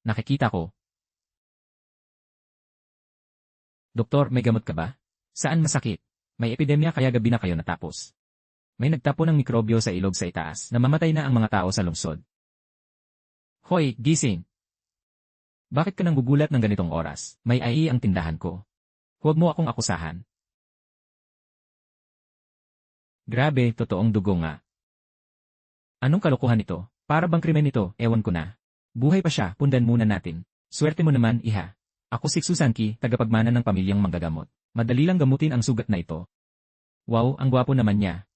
Nakikita ko. Doktor, may gamot ka ba? Saan masakit? May epidemya kaya gabi na kayo natapos. May nagtapo ng mikrobyo sa ilog sa itaas. Namamatay na ang mga tao sa lungsod. Hoy, gising! Bakit ka nang gugulat ng ganitong oras? May AI ang tindahan ko. Huwag mo akong akusahan. Grabe, totoong dugo nga. Anong kalokohan ito? Para bang krimen ito, ewan ko na. Buhay pa siya, pundan muna natin. Swerte mo naman, iha. Ako si Susanki, tagapagmana ng pamilyang manggagamot. Madali lang gamutin ang sugat na ito. Wow, ang gwapo naman niya.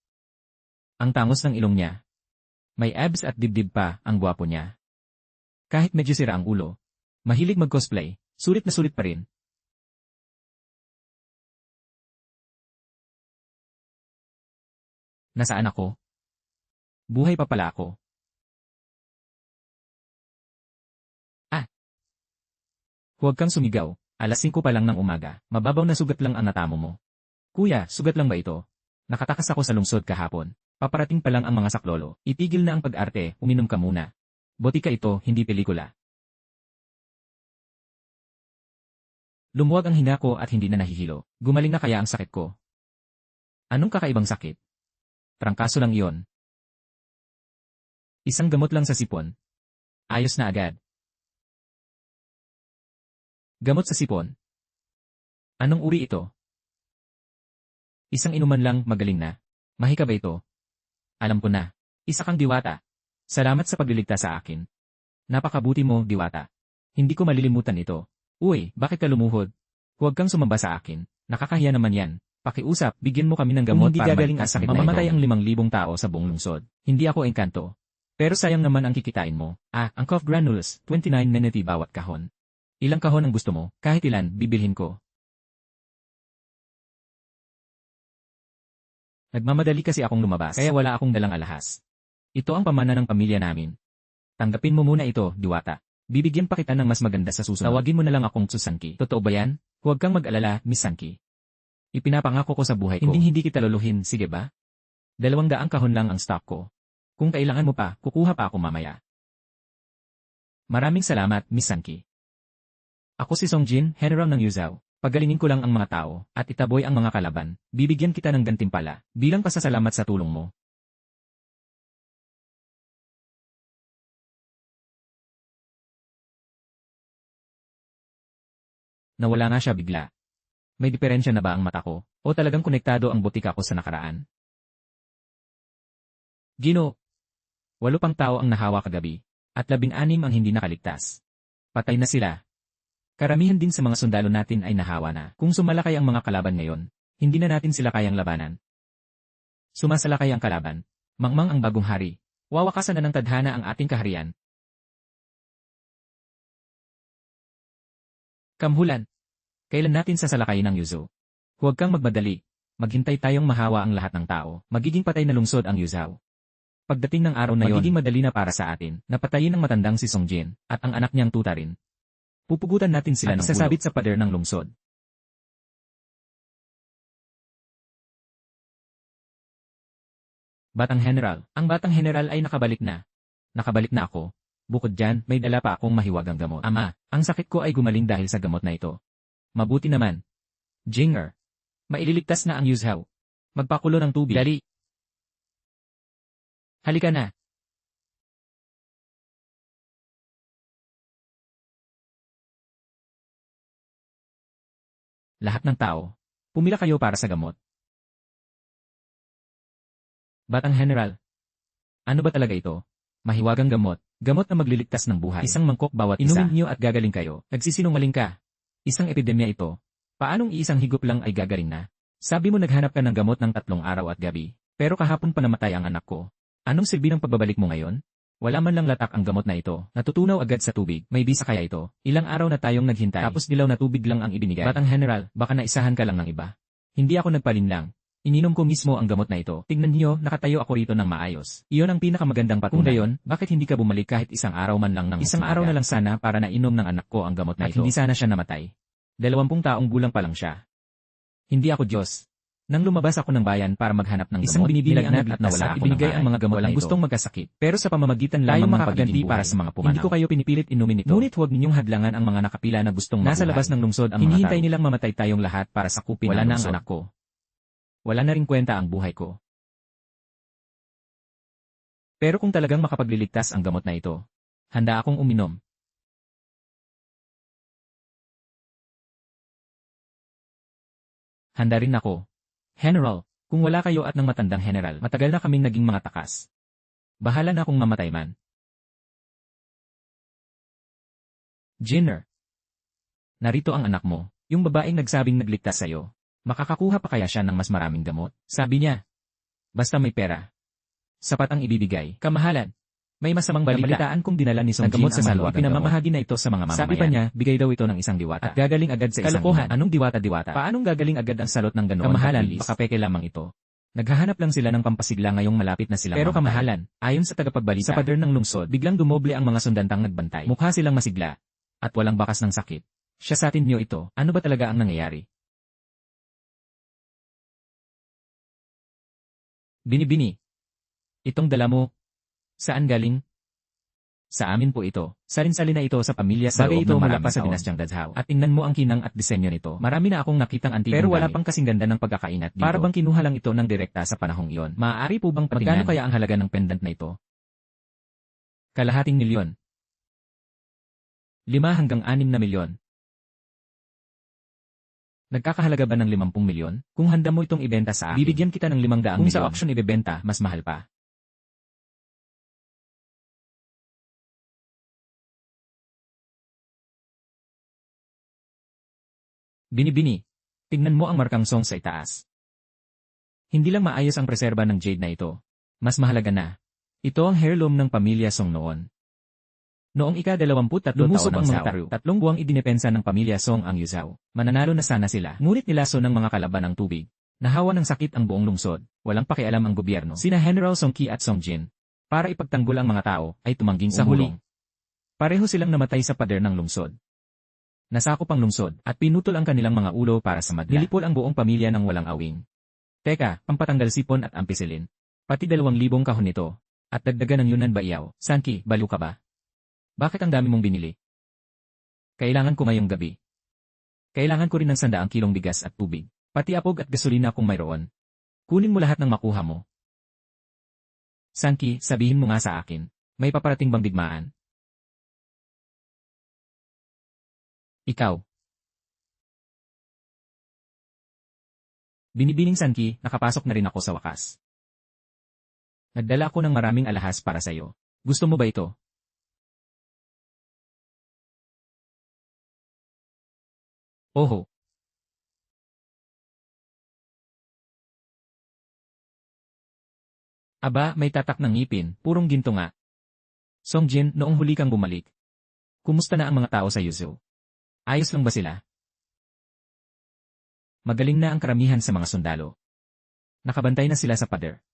Ang tangos ng ilong niya. May abs at dibdib pa, ang gwapo niya. Kahit medyo sira ang ulo. Mahilig mag-cosplay, sulit na sulit pa rin. Nasaan ako? Buhay pa pala ako. Huwag kang sumigaw, alas 5 pa lang ng umaga, mababaw na sugat lang ang natamo mo. Kuya, sugat lang ba ito? Nakatakas ako sa lungsod kahapon. Paparating pa lang ang mga saklolo, itigil na ang pag-arte, uminom ka muna. Botika ito, hindi pelikula. Lumuwag ang hina ko at hindi na nahihilo. Gumaling na kaya ang sakit ko? Anong kakaibang sakit? Trangkaso lang iyon. Isang gamot lang sa sipon. Ayos na agad. Gamot sa sipon. Anong uri ito? Isang inuman lang, magaling na. Mahika ba ito? Alam ko na. Isa kang diwata. Salamat sa pagliligtas sa akin. Napakabuti mo, diwata. Hindi ko malilimutan ito. Uy, bakit ka lumuhod? Huwag kang sumamba sa akin. Nakakahiya naman yan. Pakiusap, bigyan mo kami ng gamot para gagaling ang sakit na ito. Mamamatay ang 5,000 tao sa buong lungsod. Hindi ako engkanto. Pero sayang naman ang kikitain mo. Ang cough granules, 29 neneti bawat kahon. Ilang kahon ang gusto mo? Kahit ilan, bibilhin ko. Nagmamadali kasi akong lumabas, kaya wala akong dalang alahas. Ito ang pamana ng pamilya namin. Tanggapin mo muna ito, diwata. Bibigyan pa kita ng mas maganda sa susunod. Tawagin mo na lang akong Susanki. Totoo ba yan? Huwag kang mag-alala, Miss Sanki. Ipinapangako ko sa buhay ko. Hindi kita luluhin, sige ba? 200 kahon lang ang stock ko. Kung kailangan mo pa, kukuha pa ako mamaya. Maraming salamat, Miss Sanki. Ako si Songjin, General ng Yuzhou. Pagalingin ko lang ang mga tao, at itaboy ang mga kalaban. Bibigyan kita ng gantimpala, bilang pasasalamat sa tulong mo. Nawala nga siya bigla. May diferensya na ba ang mata ko, o talagang konektado ang botika ko sa nakaraan? Gino! 8 pang tao ang nahawa kagabi, at 16 ang hindi nakaligtas. Patay na sila. Karamihan din sa mga sundalo natin ay nahawa na. Kung sumalakay ang mga kalaban ngayon, hindi na natin sila kayang labanan. Sumasalakay ang kalaban. Mangmang ang bagong hari. Wawakasan na ng tadhana ang ating kaharian. Kamhulan. Kailan natin sasalakayin ang Yuzhou? Huwag kang magmadali. Maghintay tayong mahawa ang lahat ng tao. Magiging patay na lungsod ang Yuzhou. Pagdating ng araw na yon, magiging madali na para sa atin. Napatayin ng matandang si Songjin, at ang anak niyang tuta rin. Pupugutan natin sila ng ulo. Sasabit sa pader ng lungsod. Batang General. Ang Batang General ay nakabalik na. Nakabalik na ako. Bukod dyan, may dala pa akong mahiwagang gamot. Ama, ang sakit ko ay gumaling dahil sa gamot na ito. Mabuti naman. Jinger. Maililigtas na ang Yuzhou. Magpakulo ng tubig. Dali. Halika na. Lahat ng tao, pumila kayo para sa gamot. Batang General. Ano ba talaga ito? Mahiwagang gamot. Gamot na magliligtas ng buhay. Isang mangkok bawat isa. Inumin niyo at gagaling kayo. Nagsisinungaling ka. Isang epidemya ito. Paanong iisang higop lang ay gagaling na? Sabi mo naghanap ka ng gamot ng 3 araw at gabi. Pero kahapon pa namatay ang anak ko. Anong silbi ng pagbabalik mo ngayon? Wala man lang latak ang gamot na ito. Natutunaw agad sa tubig. May bisa kaya ito. Ilang araw na tayong naghintay. Tapos dilaw na tubig lang ang ibinigay. Batang General, baka naisahan ka lang ng iba. Hindi ako nagpalinlang. Ininom ko mismo ang gamot na ito. Tignan niyo, nakatayo ako rito ng maayos. Iyon ang pinakamagandang patunay. Kung gayon, bakit hindi ka bumalik kahit isang araw man lang ng isang araw na lang sana para nainom ng anak ko ang gamot na ito. At hindi sana siya namatay. 20 taong gulang pa lang siya. Hindi ako Diyos. Nang lumabas ako ng bayan para maghanap ng isang binibili ang naglat at nawala ako ibinigay ang mga gamot walang gustong magkasakit. Pero sa pamamagitan lamang ng makakaganti para sa mga pumanaw. Hindi ko kayo pinipilit inumin ito. Ngunit huwag ninyong hadlangan ang mga nakapila na gustong mabuhay. Nasa labas ng lungsod ang hinihintay nilang mamatay tayong lahat para sakupin wala na ang anak ko. Wala na ring kwenta ang buhay ko. Pero kung talagang makapagliligtas ang gamot na ito, handa akong uminom. Handa rin ako. General, kung wala kayo at ng matandang general, matagal na kaming naging mga takas. Bahala na kung mamatay man. Jenner. Narito ang anak mo, yung babaeng nagsabing nagligtas sa'yo. Makakakuha pa kaya siya ng mas maraming gamot? Sabi niya. Basta may pera. Sapat ang ibibigay. Kamahalan. May masamang balitaan kung dinala ni Song Jin sa salwa. Pinamamahagi na ito sa mga mamamayan. Sabi pa niya, bigay daw ito ng isang diwata. At gagaling agad sa isang kalokohan. Anong diwata-diwata? Paanong gagaling agad ang salot ng ganoon? Kamahalan, baka peke lamang ito. Naghahanap lang sila ng pampasigla ngayong malapit na sila. Pero kamahalan, ayon sa tagapagbalita, sa pader ng lungsod, biglang dumoble ang mga sundantang nagbantay. Mukha silang masigla. At walang bakas ng sakit. Siya sa atin niyo ito. Ano ba talaga ang nangyayari? Binibini. Itong dala mo. Saan galing? Sa amin po ito. Sarin-sali na ito sa pamilya sa bagay ito mula pa sa dinastyang Dazhao. At tingnan mo ang kinang at disenyo nito. Marami na akong nakitang antigong pero wala pang kasing ganda ng pagkakainat dito. Para bang kinuha lang ito ng direkta sa panahong iyon. Maaari po bang patingnan? Magkano kaya ang halaga ng pendant na ito? Kalahating milyon. 5 hanggang 6 na milyon. Nagkakahalaga ba ng 50 milyon? Kung handa mo itong ibenta sa akin, bibigyan kita ng 500 milyon. Kung sa auction ibebenta, mas mahal pa. Binibini. Tingnan mo ang markang Song sa itaas. Hindi lang maayos ang preserba ng jade na ito. Mas mahalaga na. Ito ang heirloom ng pamilya Song noon. Noong ika-23 lumusog ang mga Taru. 3 buwang idinepensa ng pamilya Song ang Yuzhou. Mananalo na sana sila. Ngunit nilaso ng mga kalaban ng tubig. Nahawa ng sakit ang buong lungsod. Walang pakialam ang gobyerno. Sina General Song Qi at Song Jin. Para ipagtanggol ang mga tao, ay tumangging sa huli. Pareho silang namatay sa pader ng lungsod. Nasakop ang lungsod at pinutol ang kanilang mga ulo para sa madla. Nilipol ang buong pamilya ng walang awing. Teka, pampatanggal sipon at ampicillin. Pati 2,000 kahon nito. At dagdagan ng Yunnan Baiyaw. Sanki, balo ka ba? Bakit ang dami mong binili? Kailangan ko ngayong gabi. Kailangan ko rin ng 100 kilong bigas at tubig. Pati apog at gasolina kung mayroon. Kunin mo lahat ng makuha mo. Sanki, sabihin mo nga sa akin. May paparating bang digmaan? Ikaw. Binibining Sanki, nakapasok na rin ako sa wakas. Nagdala ako ng maraming alahas para sa'yo. Gusto mo ba ito? Oho. Aba, may tatak ng ngipin, purong ginto nga. Song Jin, noong huli kang bumalik. Kumusta na ang mga tao sa Yuzhou? Ayos lang ba sila? Magaling na ang karamihan sa mga sundalo. Nakabantay na sila sa pader.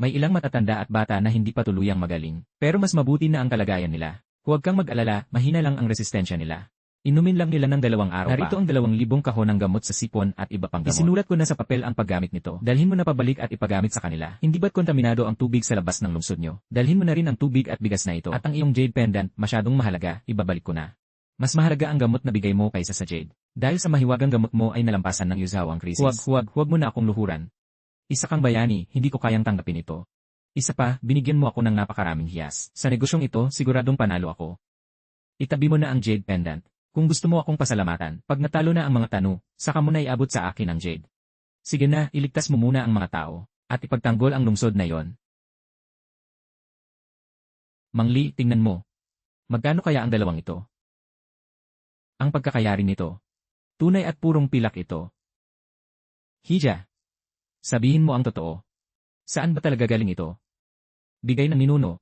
May ilang matatanda at bata na hindi pa tuluyang magaling, pero mas mabuti na ang kalagayan nila. Huwag kang mag-alala, mahina lang ang resistensya nila. Inumin lang nila ng 2 araw pa. Narito ang 2,000 kahon ng gamot sa sipon at iba pang gamot. Isinulat ko na sa papel ang paggamit nito. Dalhin mo na pabalik at ipagamit sa kanila. Hindi ba't kontaminado ang tubig sa labas ng lungsod nyo? Dalhin mo na rin ang tubig at bigas na ito. At ang iyong jade pendant, masyadong mahalaga, ibabalik ko na. Mas mahalaga ang gamot na bigay mo kaysa sa jade. Dahil sa mahiwagang gamot mo ay nalampasan ng Yuzhou ang krisis. Huwag mo na akong luhuran. Isa kang bayani, hindi ko kayang tanggapin ito. Isa pa, binigyan mo ako ng napakaraming hiyas. Sa negosyong ito, siguradong panalo ako. Itabi mo na ang jade pendant. Kung gusto mo akong pasalamatan, pag natalo na ang mga tanu, saka mo na iabot sa akin ang jade. Sige na, iligtas mo muna ang mga tao, at ipagtanggol ang lungsod na yon. Mang Li, tingnan mo. Magkano kaya ang 2 ito? Ang pagkakayari nito. Tunay at purong pilak ito. Hija. Sabihin mo ang totoo. Saan ba talaga galing ito? Bigay ng ninuno.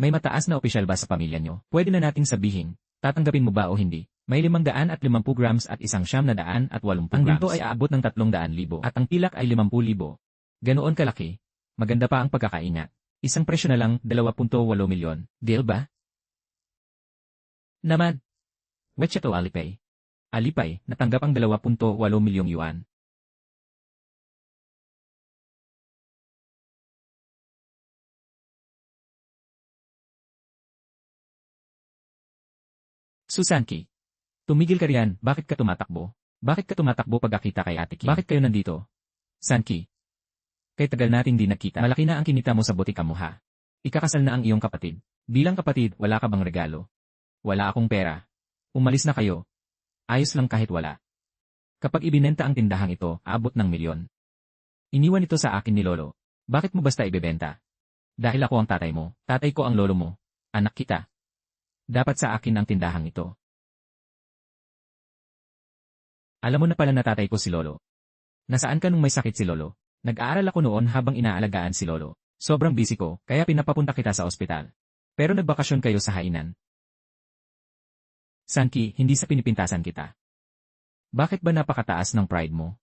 May mataas na opisyal ba sa pamilya nyo? Pwede na nating sabihin. Tatanggapin mo ba o hindi? May 550 grams at 180 grams. Ang ginto ay aabot ng 300,000 at ang pilak ay 50,000. Ganoon kalaki. Maganda pa ang pagkakaingat. Isang presyo na lang 2.8 milyon. Deal ba? Naman. Wetcha to Alipay. Alipay, natanggap ang 2.8 milyong yuan. Susanki, tumigil ka riyan, bakit ka tumatakbo? Bakit ka tumatakbo pagkakita kay Ate Kim? Bakit kayo nandito? Sanki, kay tagal nating di nakita, malaki na ang kinita mo sa butika mo ha. Ikakasal na ang iyong kapatid. Bilang kapatid, wala ka bang regalo? Wala akong pera. Umalis na kayo. Ayos lang kahit wala. Kapag ibinenta ang tindahang ito, aabot ng milyon. Iniwan ito sa akin ni Lolo. Bakit mo basta ibebenta? Dahil ako ang tatay mo, tatay ko ang lolo mo, anak kita. Dapat sa akin ang tindahang ito. Alam mo na pala na tatay ko si Lolo. Nasaan ka nung may sakit si Lolo? Nag-aaral ako noon habang inaalagaan si Lolo. Sobrang busy ko, kaya pinapapunta kita sa ospital. Pero nagbakasyon kayo sa hainan. Sanki, hindi sa pinipintasan kita. Bakit ba napakataas ng pride mo?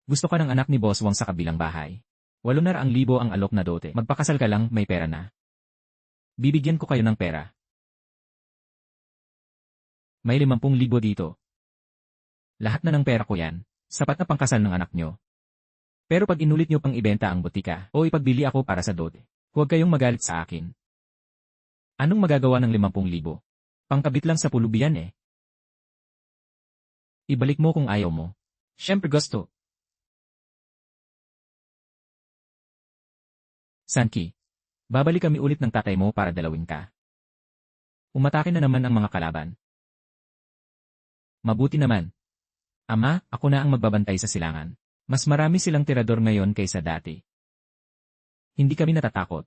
Gusto ka ng anak ni Boss Wang sa kabilang bahay. 800,000 ang alok na dote. Magpakasal ka lang, may pera na. Bibigyan ko kayo ng pera. May 50,000 dito. Lahat na ng pera ko yan. Sapat na pangkasal ng anak nyo. Pero pag inulit nyo pang ibenta ang butika o ipagbili ako para sa dote, huwag kayong magalit sa akin. Anong magagawa ng 50,000? Pangkabit lang sa pulubian eh. Ibalik mo kung ayaw mo. Siyempre gusto. Sanki, babalik kami ulit ng tatay mo para dalawin ka. Umatake na naman ang mga kalaban. Mabuti naman. Ama, ako na ang magbabantay sa silangan. Mas marami silang tirador ngayon kaysa dati. Hindi kami natatakot.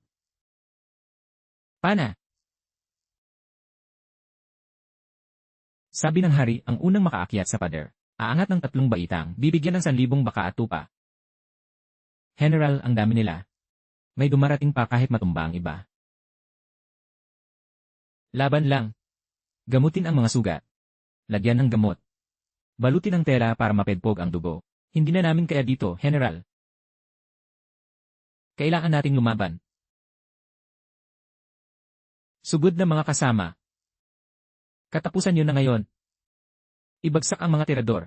Pana? Sabi ng hari, ang unang makaakyat sa pader. Aangat ng 3 baitang, bibigyan ng 1,000 baka at tupa. General, ang dami nila. May dumarating pa kahit matumba ang iba. Laban lang. Gamutin ang mga sugat. Lagyan ng gamot. Balutin ang tela para mapedpog ang dugo. Hindi na namin kaya dito, General. Kailangan nating lumaban. Sugod na mga kasama. Katapusan nyo na ngayon. Ibagsak ang mga tirador.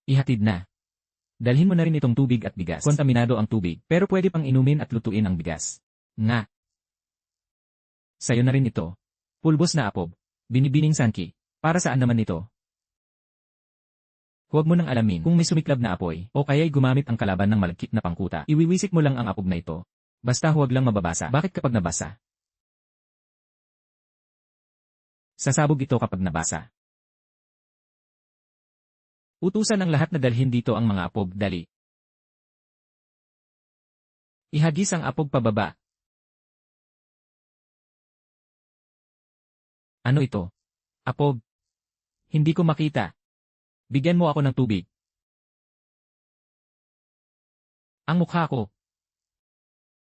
Ihatid na. Dalhin mo na rin itong tubig at bigas. Kontaminado ang tubig, pero pwede pang inumin at lutuin ang bigas. Nga. Sayo na rin ito. Pulbos na apob. Binibining Sanki. Para saan naman ito? Huwag mo nang alamin kung may sumiklab na apoy o kaya'y gumamit ang kalaban ng malagkit na pangkuta. Iwiwisik mo lang ang apob na ito. Basta huwag lang mababasa. Bakit kapag nabasa? Sasabog ito kapag nabasa. Utusan ang lahat na dalhin dito ang mga apob, dali. Ihagis ang apob pababa. Ano ito? Apob? Hindi ko makita. Bigyan mo ako ng tubig. Ang mukha ko.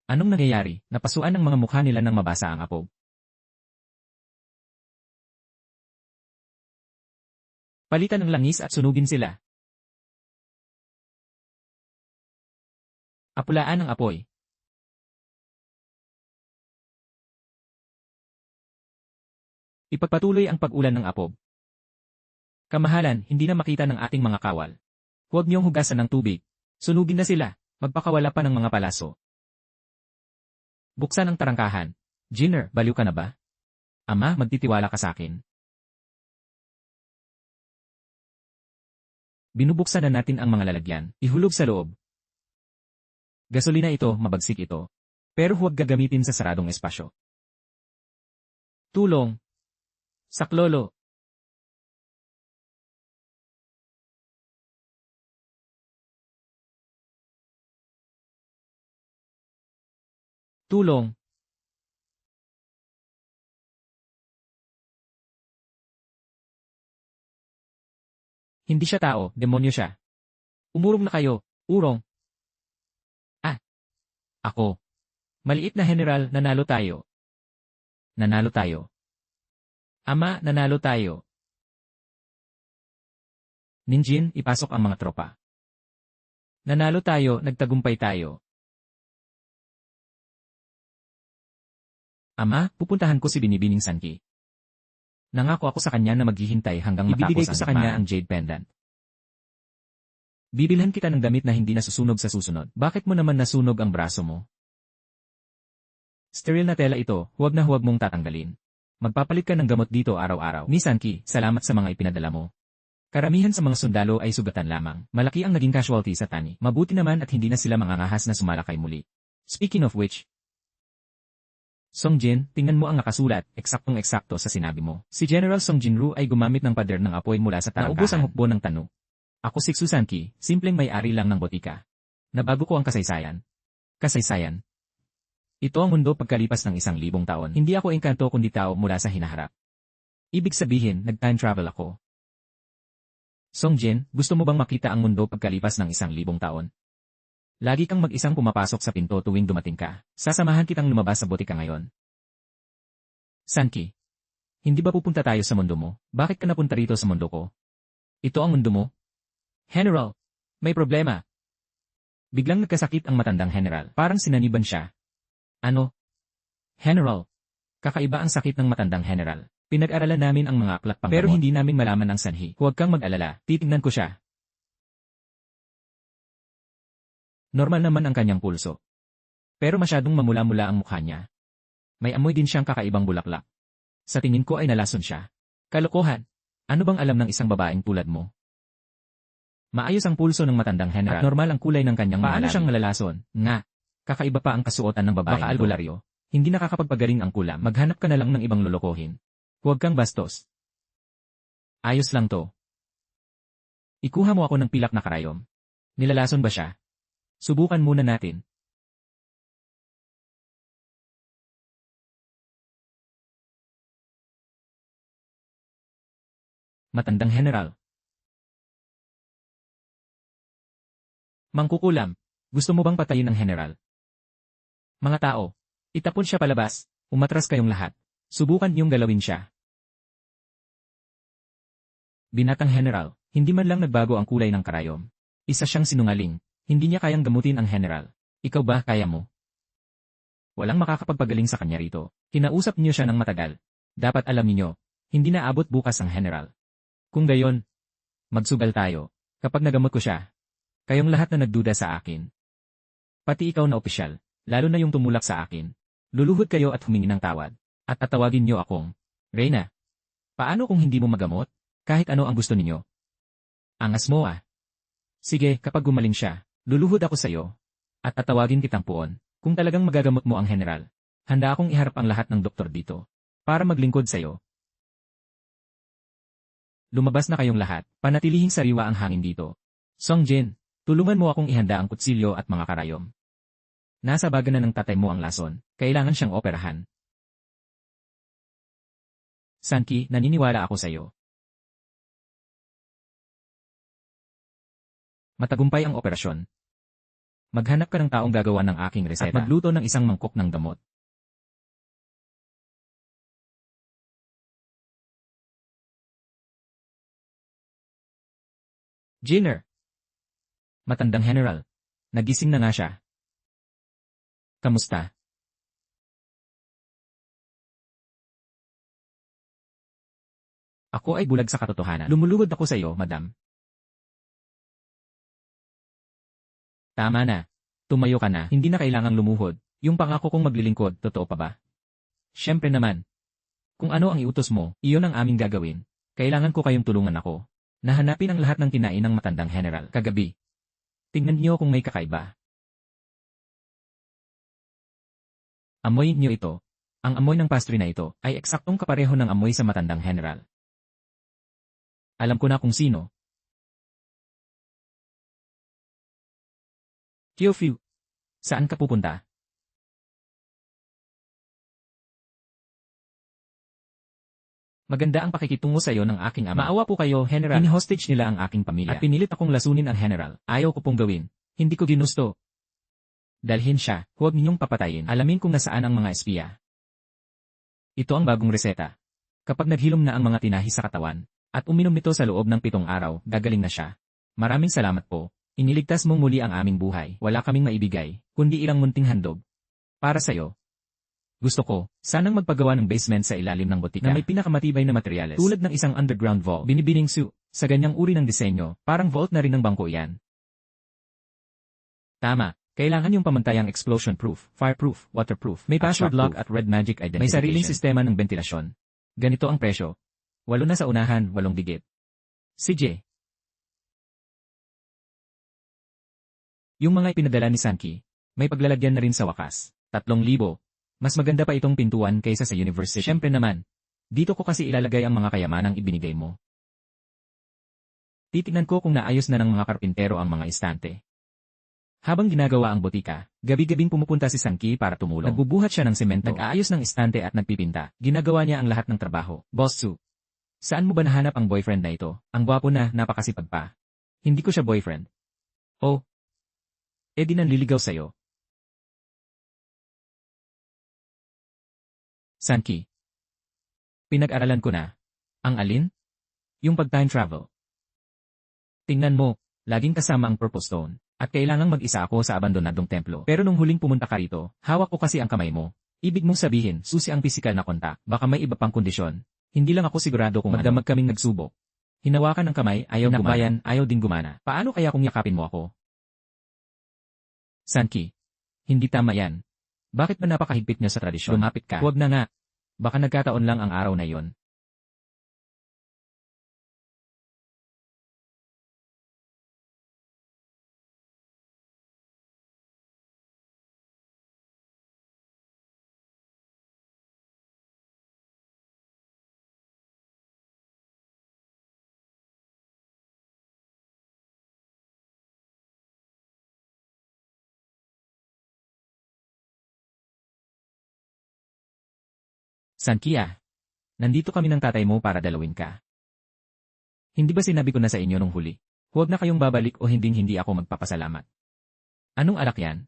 Anong nangyayari? Napasuan ng mga mukha nila nang mabasa ang apob. Palitan ng langis at sunugin sila. Apulaan ang apoy. Ipagpatuloy ang pag-ulan ng apob. Kamahalan, hindi na makita ng ating mga kawal. Huwag niyong hugasan ng tubig. Sunugin na sila. Magpakawala pa ng mga palaso. Buksan ang tarangkahan. Jinner, baliw ka na ba? Ama, magtitiwala ka sa akin. Binubuksan na natin ang mga lalagyan. Ihulog sa loob. Gasolina ito, mabagsik ito. Pero huwag gagamitin sa saradong espasyo. Tulong. Saklolo. Tulong. Hindi siya tao, demonyo siya. Umurong na kayo, urong. Ah. Ako. Maliit na general, nanalo tayo. Nanalo tayo. Ama, nanalo tayo. Ninjin, ipasok ang mga tropa. Nanalo tayo, nagtagumpay tayo. Ama, pupuntahan ko si Binibining Sanki. Nangako ako sa kanya na maghihintay hanggang matapos ibibigay ko sa kanya ang jade pendant. Bibilhan kita ng damit na hindi nasusunog sa susunod. Bakit mo naman nasunog ang braso mo? Sterile na tela ito, huwag na huwag mong tatanggalin. Magpapalit ka ng gamot dito araw-araw. Ni Sanki, salamat sa mga ipinadala mo. Karamihan sa mga sundalo ay sugatan lamang. Malaki ang naging casualty sa Tani. Mabuti naman at hindi na sila mangangahas na sumalakay muli. Speaking of which, Song Jin, tingnan mo ang nakasulat, eksaktong-eksakto sa sinabi mo. Si General Song Jinru ay gumamit ng pader ng apoy mula sa tarangkahan. Naubos ang hukbo ng Tanu. Ako si Susanki, simpleng may-ari lang ng botika. Nabago ko ang kasaysayan. Kasaysayan. Ito ang mundo pagkalipas ng 1,000 taon. Hindi ako engkanto kundi tao mula sa hinaharap. Ibig sabihin, nag-time travel ako. Song Jin, gusto mo bang makita ang mundo pagkalipas ng 1,000 taon? Lagi kang mag-isang pumapasok sa pinto tuwing dumating ka. Sasamahan kitang lumabas sa botika ngayon. Sanki, hindi ba pupunta tayo sa mundo mo? Bakit ka napunta rito sa mundo ko? Ito ang mundo mo? General, may problema. Biglang nagkasakit ang matandang general. Parang sinaniban siya. Ano? General, kakaiba ang sakit ng matandang general. Pinag-aralan namin ang mga aklat panggamot. Pero hindi namin malaman ang sanhi. Huwag kang mag-alala, titingnan ko siya. Normal naman ang kanyang pulso. Pero masyadong mamula-mula ang mukha niya. May amoy din siyang kakaibang bulaklak. Sa tingin ko ay nalason siya. Kalokohan. Ano bang alam ng isang babaeng tulad mo? Maayos ang pulso ng matandang general at normal ang kulay ng kanyang mga labi. Paano siyang malalason? Nga. Kakaiba pa ang kasuotan ng babaeng. Baka albularyo. Hindi nakakapagpagaling ang kulam. Maghanap ka na lang ng ibang lolokohin. Huwag kang bastos. Ayos lang to. Ikuha mo ako ng pilak na karayom. Nilalason ba siya? Subukan muna natin. Matandang general. Mangkukulam, gusto mo bang patayin ang general? Mga tao, itapon siya palabas, umatras kayong lahat. Subukan niyong galawin siya. Binatang general, hindi man lang nagbago ang kulay ng karayom. Isa siyang sinungaling. Hindi niya kayang gamutin ang general. Ikaw ba kaya mo? Walang makakapagpagaling sa kanya rito. Kinausap niyo siya ng matagal. Dapat alam niyo, hindi na abot bukas ang general. Kung gayon, magsugal tayo. Kapag nagamot ko siya, kayong lahat na nagduda sa akin. Pati ikaw na opisyal, lalo na yung tumulak sa akin. Luluhod kayo at humingi ng tawad. At tatawagin niyo akong, Reyna. Paano kung hindi mo magamot? Kahit ano ang gusto ninyo. Angas mo ah. Sige, kapag gumaling siya, luluhod ako sa iyo. At tatawagin kitang puon. Kung talagang magagamot mo ang general, handa akong iharap ang lahat ng doktor dito. Para maglingkod sa iyo. Lumabas na kayong lahat, panatilihing sariwa ang hangin dito. Song Jin, tulungan mo akong ihanda ang kutsilyo at mga karayom. Nasa baga na ng tatay mo ang lason, kailangan siyang operahan. Sanki, naniniwala ako sa iyo. Matagumpay ang operasyon. Maghanap ka ng taong gagawa ng aking reseta at magluto ng isang mangkok ng gamot. Jenner. Matandang general. Nagising na nga siya. Kamusta? Ako ay bulag sa katotohanan. Lumuluhod ako sa iyo, madam. Tama na. Tumayo ka na. Hindi na kailangang lumuhod. Yung pangako kong maglilingkod, totoo pa ba? Siyempre naman. Kung ano ang iutos mo, iyon ang aming gagawin. Kailangan ko kayong tulungan ako. Nahanapin ang lahat ng kinain ng matandang general kagabi. Tingnan niyo kung may kakaiba. Amoy niyo ito. Ang amoy ng pastry na ito ay eksaktong kapareho ng amoy sa matandang general. Alam ko na kung sino. Kyofu, saan ka pupunta? Maganda ang pakikitungo sa iyo ng aking ama. Maawa po kayo, General. Ini-hostage nila ang aking pamilya. At pinilit akong lasunin ang General. Ayaw ko pong gawin. Hindi ko ginusto. Dalhin siya, huwag ninyong papatayin. Alamin kung nasaan ang mga espiya. Ito ang bagong reseta. Kapag naghilom na ang mga tinahi sa katawan, at uminom ito sa loob ng 7 araw, gagaling na siya. Maraming salamat po. Iniligtas mong muli ang aming buhay. Wala kaming maibigay, kundi ilang munting handog. Para sa'yo. Gusto ko, sanang magpagawa ng basement sa ilalim ng botika na may pinakamatibay na materyales tulad ng isang underground vault. Binibining su, sa ganyang uri ng disenyo, parang vault na rin ng bangko yan. Tama, Kailangan yung pamantayang explosion-proof, fireproof, waterproof, may password lock at red magic identification. May sariling sistema ng ventilasyon. Ganito ang presyo. 8 na sa unahan, 8 digit. CJ. Yung mga ipinadala ni Sanki, may paglalagyan na rin sa wakas. 3,000. Mas maganda pa itong pintuan kaysa sa university. Siyempre naman, dito ko kasi ilalagay ang mga kayamanang ibinigay mo. Titignan ko kung naayos na ng mga karpintero ang mga istante. Habang ginagawa ang botika, gabi-gabing pumupunta si Sanki para tumulong. Nagbubuhat siya ng semento, nag-aayos ng istante at nagpipinta. Ginagawa niya ang lahat ng trabaho. Boss Su, saan mo ba nahanap ang boyfriend na ito? Ang gwapo na, napakasipag pa. Hindi ko siya boyfriend. Oh, di nanliligaw sa'yo. Sanki. Pinag-aralan ko na. Ang alin? Yung pag-time travel. Tingnan mo, laging kasama ang purple stone. At kailangang mag-isa ako sa abandonadong templo. Pero nung huling pumunta ka rito, hawak ko kasi ang kamay mo. Ibig mong sabihin, susi ang pisikal na kontak. Baka may iba pang kondisyon. Hindi lang ako sigurado kung magdamag kaming nagsubok. Hinawakan ng kamay, ayaw gumayan, ayaw din gumana. Paano kaya kung yakapin mo ako? Sanki. Hindi tama yan. Bakit ba napakahigpit niyo sa tradisyon? Lumapit ka. Huwag na nga. Baka nagkataon lang ang araw na yon. Sanki ah. Nandito kami ng tatay mo para dalawin ka. Hindi ba sinabi ko na sa inyo nung huli? Huwag na kayong babalik o hindi ako magpapasalamat. Anong alak yan?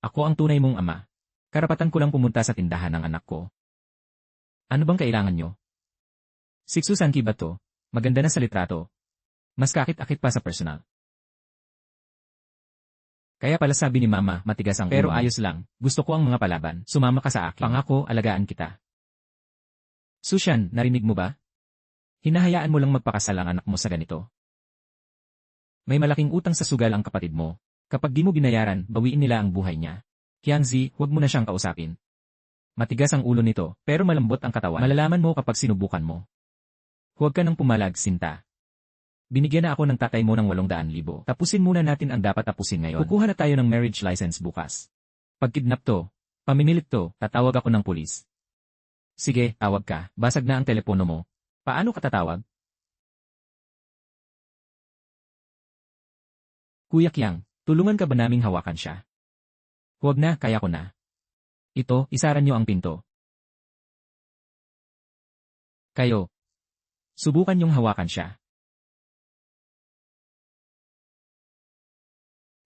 Ako ang tunay mong ama. Karapatan ko lang pumunta sa tindahan ng anak ko. Ano bang kailangan nyo? Siksu Sanki ba to? Maganda na sa litrato. Mas kakit-akit pa sa personal. Kaya pala sabi ni mama, matigas ang pero ayos lang. Gusto ko ang mga palaban. Sumama ka sa akin. Pangako, alagaan kita. Sushan, narinig mo ba? Hinahayaan mo lang magpakasal ang anak mo sa ganito. May malaking utang sa sugal ang kapatid mo. Kapag di mo binayaran, bawiin nila ang buhay niya. Qiangzi, huwag mo na siyang kausapin. Matigas ang ulo nito, pero malambot ang katawan. Malalaman mo kapag sinubukan mo. Huwag ka nang pumalag, Sinta. Binigyan na ako ng tatay mo ng 800,000. Tapusin muna natin ang dapat tapusin ngayon. Kukuha na tayo ng marriage license bukas. Pag kidnap to, pamimilit to, tatawag ako ng pulis. Sige, tawag ka. Basag na ang telepono mo. Paano ka tatawag? Kuya Qiang, tulungan ka ba naming hawakan siya? Huwag na, kaya ko na. Ito, isaran niyo ang pinto. Kayo. Subukan niyong hawakan siya.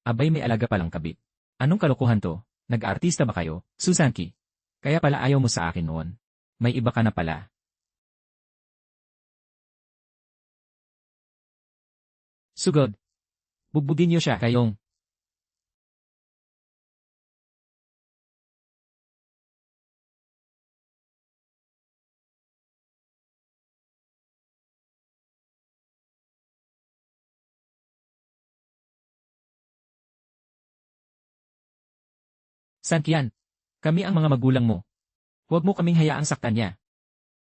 Abay may alaga palang kabit. Anong kalokohan to? Nag-artista ba kayo? Susanki. Kaya pala ayaw mo sa akin noon. May iba ka na pala. Sugod. Bugbugin niyo siya kayong. Sankian. Kami ang mga magulang mo. Huwag mo kaming hayaang saktan niya.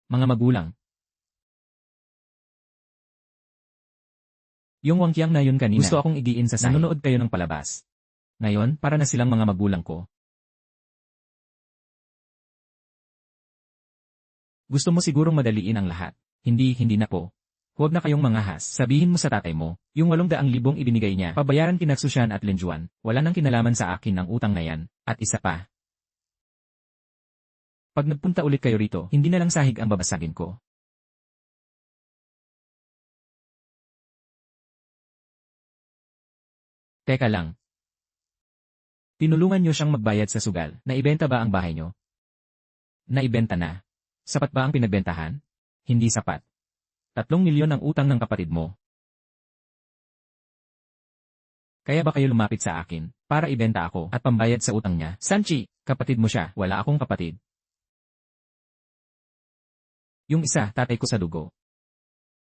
Mga magulang. Yung Wang Qiang na yun kanina. Gusto akong igiin sa sahig. Nanonood kayo ng palabas. Ngayon, para na silang mga magulang ko. Gusto mo sigurong madaliin ang lahat. Hindi na po. Huwag na kayong mangahas. Sabihin mo sa tatay mo, yung 800,000 ibinigay niya, pabayaran kina Sushan at Linjuan, wala nang kinalaman sa akin ang utang na yan, at isa pa. Pag nagpunta ulit kayo rito, hindi na lang sahig ang babasagin ko. Teka lang. Tinulungan niyo siyang magbayad sa sugal. Naibenta ba ang bahay niyo? Naibenta na. Sapat ba ang pinagbentahan? Hindi sapat. 3,000,000 ang utang ng kapatid mo. Kaya ba kayo lumapit sa akin, para ibenta ako at pambayad sa utang niya? Sanchi, kapatid mo siya, wala akong kapatid. Yung isa, tatay ko sa dugo.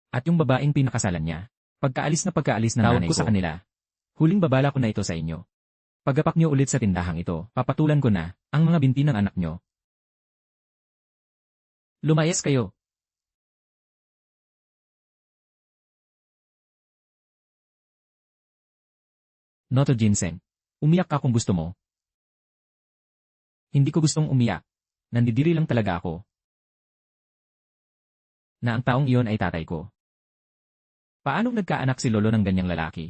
At yung babaeng pinakasalan niya. Pagkaalis na ng nanay ko sa kanila. Huling babala ko na ito sa inyo. Pagapak niyo ulit sa tindahang ito, papatulan ko na, ang mga binti ng anak niyo. Lumayas kayo. Noto Ginseng. Umiyak ka kung gusto mo. Hindi ko gustong umiyak. Nandidiri lang talaga ako. Na ang taong iyon ay tatay ko. Paanong nagkaanak si Lolo ng ganyang lalaki?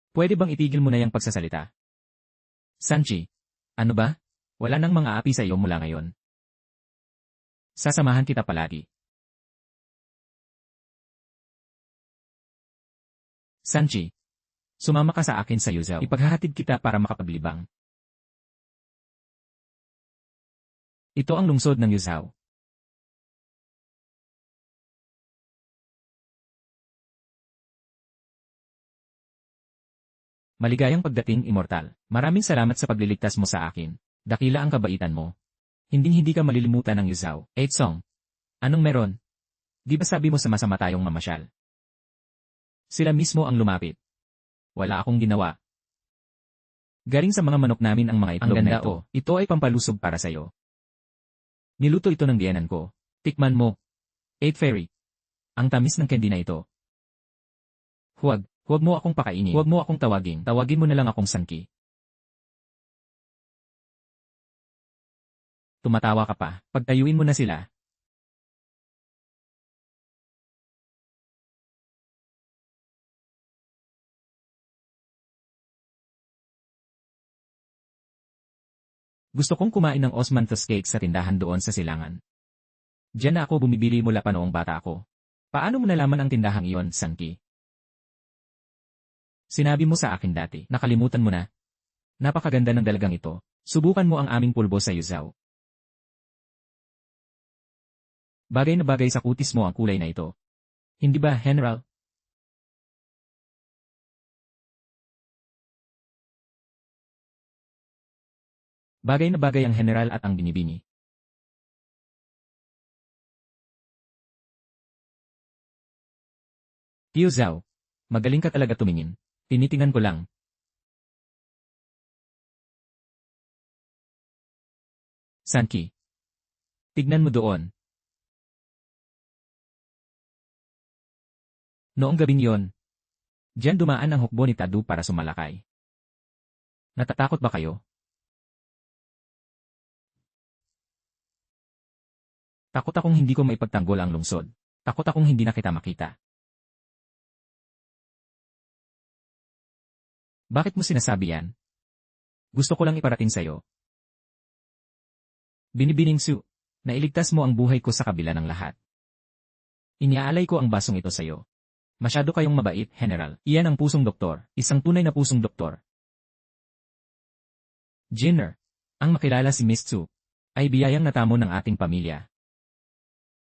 Pwede bang itigil mo na yung pagsasalita? Sanchi, ano ba? Wala nang mga api sa iyo mula ngayon. Sasamahan kita palagi. Sanchi, sumama ka sa akin sa Yuzhou. Ipaghahatid kita para makapaglibang. Ito ang lungsod ng Yuzhou. Maligayang pagdating, Immortal. Maraming salamat sa pagliligtas mo sa akin. Dakila ang kabaitan mo. Hinding-hindi ka malilimutan ng Yuzhou. Song, anong meron? Di ba sabi mo sama-sama tayong mamasyal? Sila mismo ang lumapit. Wala akong ginawa. Galing sa mga manok namin ang mga itlog na ito. Ito ay pampalusog para sa'yo. Niluto ito ng biyenan ko. Tikman mo. 8 Fairy. Ang tamis ng candy na ito. Huwag mo akong pakainin. Huwag mo akong tawagin. Tawagin mo na lang akong Sanki. Tumatawa ka pa. Pagtayuin mo na sila. Gusto kong kumain ng Osmanthus cake sa tindahan doon sa silangan. Diyan na ako bumibili mula pa noong bata ako. Paano mo nalaman ang tindahang iyon, Sanki? Sinabi mo sa akin dati, nakalimutan mo na. Napakaganda ng dalagang ito. Subukan mo ang aming pulbo sa Yuzhou. Bagay na bagay sa kutis mo ang kulay na ito. Hindi ba, General? Bagay na bagay ang General at ang binibini. Yuzhou, magaling ka talaga tumingin. Tinitingnan ko lang. Sanki. Tignan mo doon. Noong gabing yon, diyan dumaan ang hukbo ni Tadu para sumalakay. Natatakot ba kayo? Takot akong hindi ko maipagtanggol ang lungsod. Takot akong hindi na kita makita. Bakit mo sinasabi yan? Gusto ko lang iparating sa'yo. Binibining Su, nailigtas mo ang buhay ko sa kabila ng lahat. Iniaalay ko ang basong ito sa'yo. Masyado kayong mabait, General. Iyan ang pusong doktor, isang tunay na pusong doktor. Jinner, ang makilala si Miss Su, ay biyayang natamo ng ating pamilya.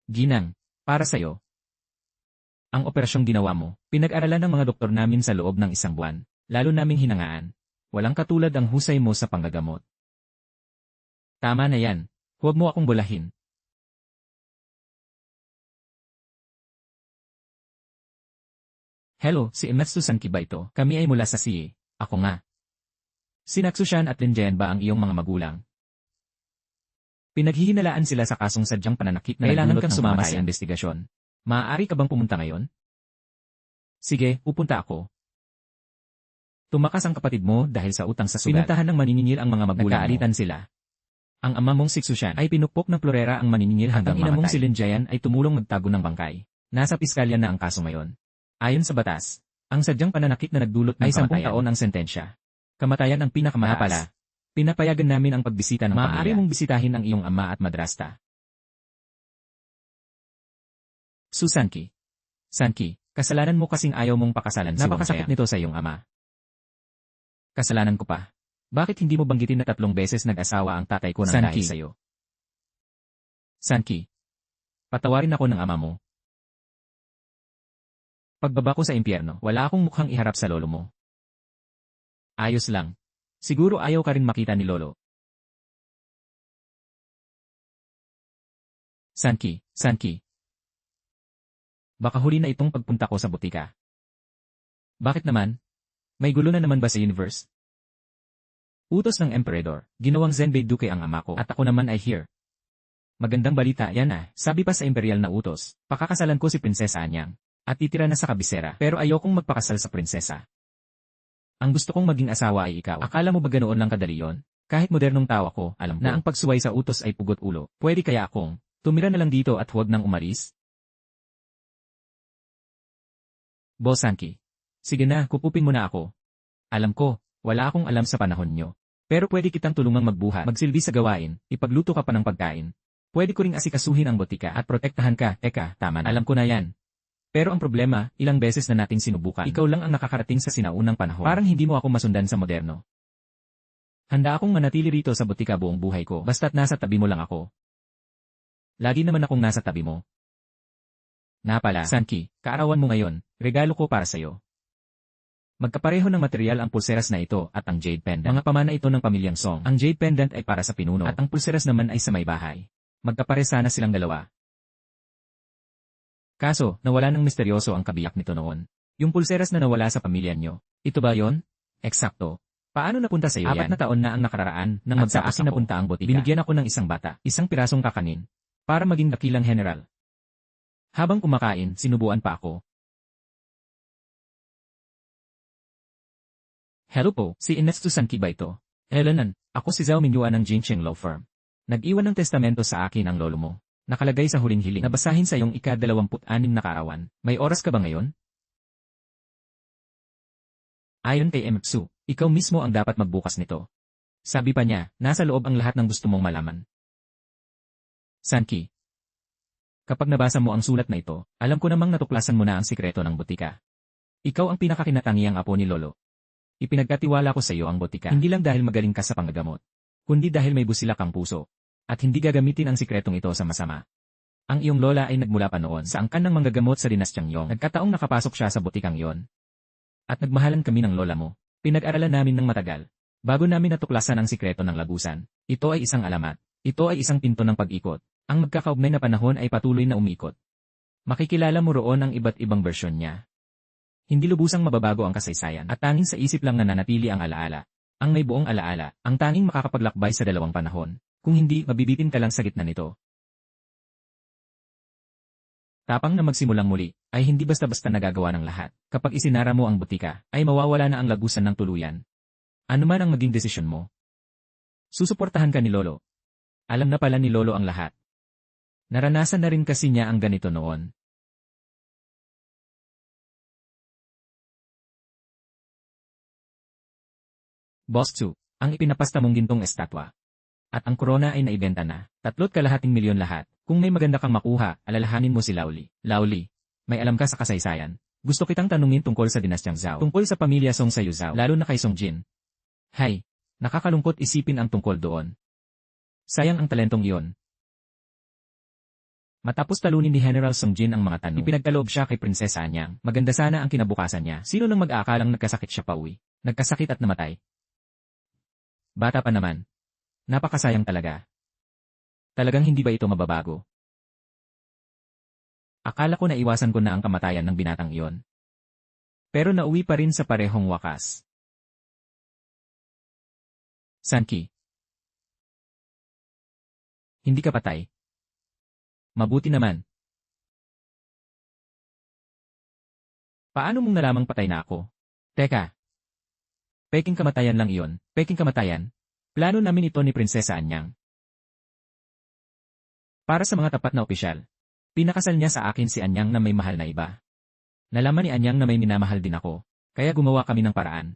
Ginang, para sa'yo. Ang operasyong ginawa mo, pinag-aralan ng mga doktor namin sa loob ng 1 buwan. Lalo naming hinangaan. Walang katulad ang husay mo sa panggagamot. Tama na yan. Huwag mo akong bulahin. Hello, si Ematsu Sanki ba ito? Kami ay mula sa CA. Ako nga. Si Natsushan at Linjayan ba ang iyong mga magulang? Pinaghihinalaan sila sa kasong sadyang pananakit na kailangan kang sumama sa investigasyon. Maaari ka bang pumunta ngayon? Sige, pupunta ako. Tumakas ang kapatid mo dahil sa utang sa sugat. Pinuntahan ng maniningil ang mga magulang mo. Nagkaalitan sila. Ang ama mong si Xushan ay pinukpok ng florera ang maniningil hanggang mamatay. Ang ina mong si Linjayan ay tumulong magtago ng bangkay. Nasa piskalya na ang kaso ngayon. Ayon sa batas, ang sadyang pananakit na nagdulot ng 10 taon ang sentensya. Kamatayan ang pinakamataas. Pala, pinapayagan namin ang pagbisita ng pamilya. Maaari mong bisitahin ang iyong ama at madrasta. Sanki. Sanki, kasalanan mo kasing ayaw mong pakasalan si Wang. Napakasakit nito sa iyong ama. Kasalanan ko pa. Bakit hindi mo banggitin na 3 beses nag-asawa ang tatay ko nang dahil sa'yo? Sanki. Patawarin ako ng ama mo. Pagbaba ko sa impyerno, wala akong mukhang iharap sa lolo mo. Ayos lang. Siguro ayaw ka rin makita ni lolo. Sanki. Baka huli na itong pagpunta ko sa butika. Bakit naman? May gulo na naman ba sa universe? Utos ng emperador, ginawang Zenbei Duque ang ama ko at ako naman ay here. Magandang balita yan ah, sabi pa sa imperial na utos, pakakasalan ko si Prinsesa Anyang. At titira na sa kabisera, pero ayokong magpakasal sa prinsesa. Ang gusto kong maging asawa ay ikaw. Akala mo ba ganoon lang kadali yon? Kahit modernong tao ako, alam ko na ang pagsuway sa utos ay pugot ulo. Pwede kaya akong tumira na lang dito at huwag nang umalis? Boss Sankey. Sige na, kupupin mo na ako. Alam ko, wala akong alam sa panahon nyo. Pero pwede kitang tulungang magbuhat, magsilbi sa gawain, ipagluto ka pa ng pagkain. Pwede ko ring asikasuhin ang botika at protektahan ka. Teka, tama na. Alam ko na yan. Pero ang problema, ilang beses na nating sinubukan. Ikaw lang ang nakakarating sa sinaunang panahon. Parang hindi mo ako masundan sa moderno. Handa akong manatili rito sa botika buong buhay ko, basta't nasa tabi mo lang ako. Lagi naman akong nasa tabi mo. Napala, Sankey, kaarawan mo ngayon, regalo ko para sa'yo. Magkapareho ng material ang pulseras na ito at ang jade pendant. Mga pamana ito ng pamilyang Song. Ang jade pendant ay para sa pinuno at ang pulseras naman ay sa may bahay. Magkapare sana silang dalawa. Kaso, nawala ng misteryoso ang kabiyak nito noon. Yung pulseras na nawala sa pamilya nyo. Ito ba yon? Eksakto. Paano napunta sa iyo yan? 4 na taon na ang nakararaan nang magtapos napunta ang botika. Binigyan ako ng isang bata, isang pirasong kakanin, para maging dakilang general. Habang kumakain, sinubuan pa ako. Hello po, si Inesto Sankey ba ito? Helenan, ako si Zhao Mingyuan ng Jincheng Law Firm. Nag-iwan ng testamento sa akin ang lolo mo. Nakalagay sa huling hiling. Nabasahin sa iyong ika-26 na kaarawan. May oras ka ba ngayon? Ayon kay Emtsu, ikaw mismo ang dapat magbukas nito. Sabi pa niya, nasa loob ang lahat ng gusto mong malaman. Sankey. Kapag nabasa mo ang sulat na ito, alam ko namang natuklasan mo na ang sikreto ng botika. Ikaw ang pinakakinatangiang apo ni Lolo. Ipinagkatiwala ko sa iyo ang botika, hindi lang dahil magaling ka sa panggagamot, kundi dahil may busilak kang puso, at hindi gagamitin ang sikretong ito sa masama. Ang iyong lola ay nagmula pa noon sa angkan ng manggagamot sa dinastyang Yong. Nagkataong nakapasok siya sa botikang yon. At nagmahalan kami ng lola mo. Pinag-aralan namin ng matagal, bago namin natuklasan ang sikreto ng lagusan. Ito ay isang alamat. Ito ay isang pinto ng pag-ikot. Ang magkakaugnay na panahon ay patuloy na umikot. Makikilala mo roon ang iba't ibang bersyon niya. Hindi lubusang mababago ang kasaysayan at tanging sa isip lang nananatili ang alaala. Ang may buong alaala, ang tanging makakapaglakbay sa dalawang panahon. Kung hindi, mabibitin ka lang sa gitna nito. Tapang na magsimulang muli, ay hindi basta-basta nagagawa ng lahat. Kapag isinara mo ang botika, ay mawawala na ang lagusan ng tuluyan. Ano man ang maging desisyon mo. Susuportahan ka ni Lolo. Alam na pala ni Lolo ang lahat. Naranasan na rin kasi niya ang ganito noon. Boss 2, ang ipinapasta mong gintong estatwa. At ang korona ay naibenta na. 3.2 milyon lahat. Kung may maganda kang makuha, alalahanin mo si Laoli. Laoli, may alam ka sa kasaysayan. Gusto kitang tanungin tungkol sa dinastyang Zhao. Tungkol sa pamilya Song Sayu Zhao, lalo na kay Song Jin. Hay, nakakalungkot isipin ang tungkol doon. Sayang ang talentong iyon. Matapos talunin ni General Song Jin ang mga tanong, ipinagkaloob siya kay Prinsesa Anyang. Maganda sana ang kinabukasan niya. Sino nang mag-aakalang nagkasakit siya pauwi? Nagkasakit at namatay. Bata pa naman. Napakasayang talaga. Talagang hindi ba ito mababago? Akala ko na iwasan ko na ang kamatayan ng binatang iyon. Pero nauwi pa rin sa parehong wakas. Sankey. Hindi ka patay. Mabuti naman. Paano mong nalamang patay na ako? Teka. Peking kamatayan lang iyon. Peking kamatayan. Plano namin ito ni Prinsesa Anyang. Para sa mga tapat na opisyal. Pinakasal niya sa akin si Anyang na may mahal na iba. Nalaman ni Anyang na may minamahal din ako. Kaya gumawa kami ng paraan.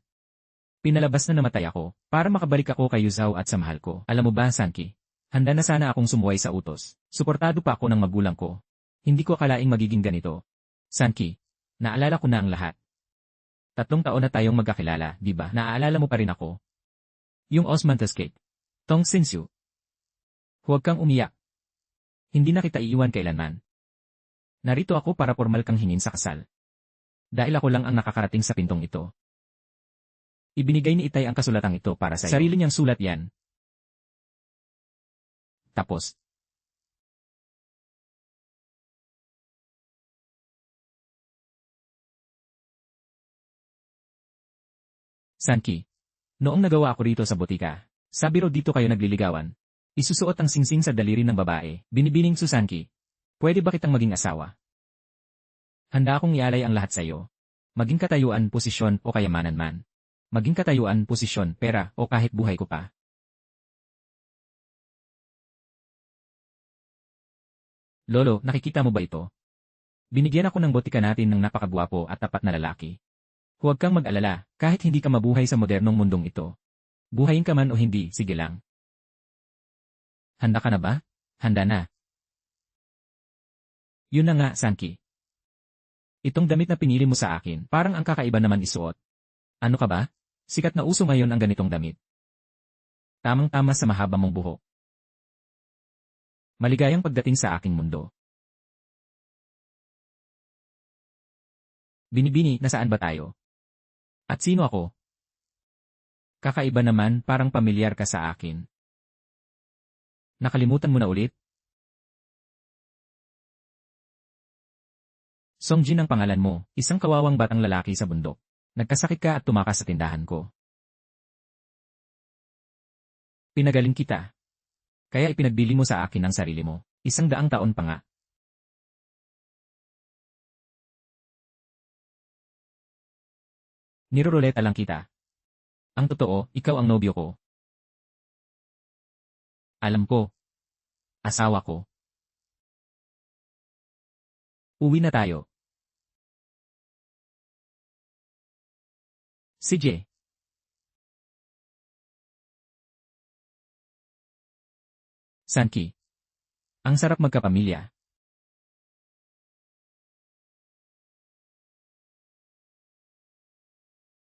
Pinalabas na namatay ako para makabalik ako kay Zhao at sa mahal ko. Alam mo ba, Sankey? Handa na sana akong sumuway sa utos. Suportado pa ako ng magulang ko. Hindi ko akalaing magiging ganito. Sankey, naalala ko na ang lahat. 3 taon na tayong magkakilala, di ba? Naaalala mo pa rin ako. Yung Osmanthus Cake. Tong Sinsu. Huwag kang umiyak. Hindi na kita iiwan kailanman. Narito ako para formal kang hingin sa kasal. Dahil ako lang ang nakakarating sa pintong ito. Ibinigay ni Itay ang kasulatang ito para sa iyo. Sarili niyang sulat yan. Tapos. Sankey. Noong nagawa ako rito sa botika, sabi raw dito kayo nagliligawan. Isusuot ang singsing sa daliri ng babae, binibining Susanki. Pwede ba kitang maging asawa? Handa akong ialay ang lahat sa iyo. Maging katayuan, posisyon o kayamanan man. Maging katayuan, posisyon, pera o kahit buhay ko pa. Lolo, nakikita mo ba ito? Binigyan ako ng botika natin ng napakagwapo at tapat na lalaki. Huwag kang mag-alala, kahit hindi ka mabuhay sa modernong mundong ito. Buhayin ka man o hindi, sige lang. Handa ka na ba? Handa na. Yun na nga, Sanki. Itong damit na pinili mo sa akin, parang ang kakaiba naman isuot. Ano ka ba? Sikat na uso ngayon ang ganitong damit. Tamang-tama sa mahaba mong buhok. Maligayang pagdating sa aking mundo. Binibini, nasaan ba tayo? At sino ako? Kakaiba naman, parang pamilyar ka sa akin. Nakalimutan mo na ulit? Songjin ang pangalan mo, isang kawawang batang lalaki sa bundok. Nagkasakit ka at tumakas sa tindahan ko. Pinagaling kita. Kaya ipinagbili mo sa akin ang sarili mo, 100 taon pa nga. Niroroleta lang kita. Ang totoo, ikaw ang nobyo ko. Alam ko. Asawa ko. Uwi na tayo. CJ. Sanki. Ang sarap magkapamilya.